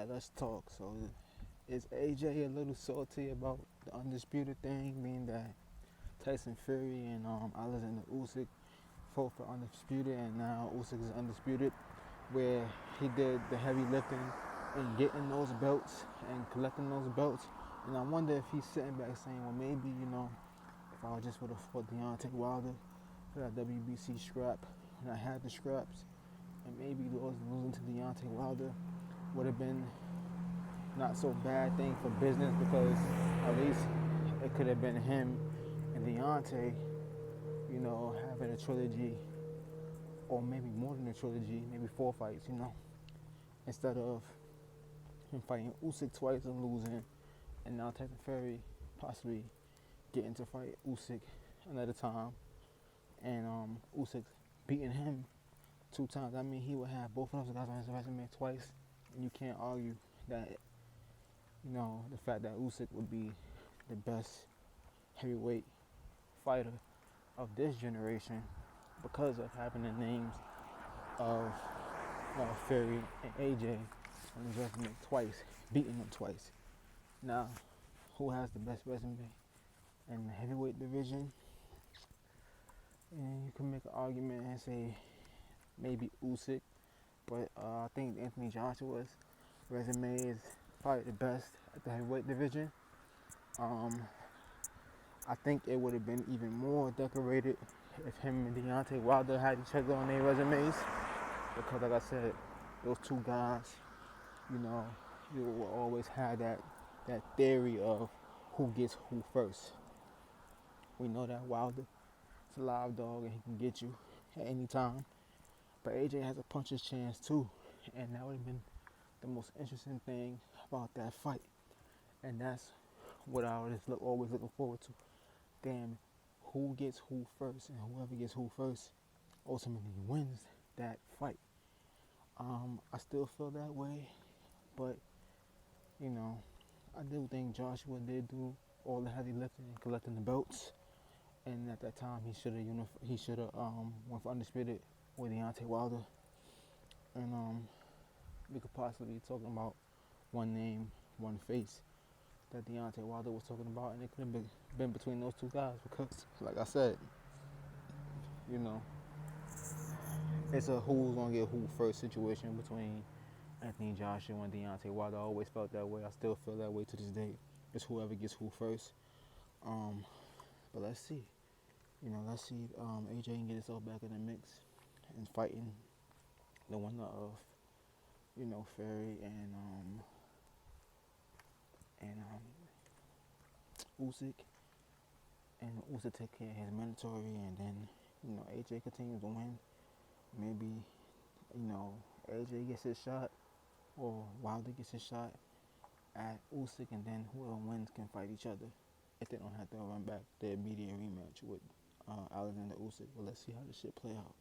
right, let's talk. So, is AJ a little salty about the undisputed thing, being that Tyson Fury and Alexander Usyk fought for undisputed, and now Usyk is undisputed, where he did the heavy lifting and getting those belts and collecting those belts. And I wonder if he's sitting back saying, well, maybe if I just would have fought Deontay Wilder for that WBC scrap, and I had the scraps, and maybe losing to Deontay Wilder would have been not so bad thing for business, because at least it could have been him and Deontay, having a trilogy, or maybe more than a trilogy, maybe 4 fights, instead of him fighting Usyk twice and losing, and now Tyson Fury possibly getting to fight Usyk another time, and Usyk beating him 2 times. I mean, he would have both of those guys on his resume twice, and you can't argue that, the fact that Usyk would be the best heavyweight fighter of this generation because of having the names of Fury and AJ on his resume twice, beating them twice. Now, who has the best resume in the heavyweight division? And you can make an argument and say maybe Usyk, but I think Anthony Joshua's resume is probably the best at the heavyweight division. I think it would have been even more decorated if him and Deontay Wilder had each other on their resumes, because like I said, those two guys, you will always have that theory of who gets who first. We know that Wilder is a live dog and he can get you at any time, but AJ has a puncher's chance too, and that would have been the most interesting thing about that fight, and that's what I was always looking forward to. Damn, who gets who first, and whoever gets who first ultimately wins that fight. I still feel that way, but I do think Joshua did do all the heavy lifting and collecting the belts, and at that time he should have went for undisputed with Deontay Wilder, and we could possibly be talking about one name, one face that Deontay Wilder was talking about, and it could have been between those two guys, because, like I said, it's a who's gonna get who first situation between Anthony Joshua and Deontay Wilder. I always felt that way. I still feel that way to this day. It's whoever gets who first. But let's see. Let's see if AJ can get himself back in the mix and fighting the winner of, Fury and Usyk, and Usyk take care of his mandatory, and then AJ continues to win. Maybe AJ gets his shot, or Wilder gets his shot at Usyk, and then whoever wins can fight each other if they don't have to run back the immediate rematch with Alexander Usyk. But let's see how this shit play out.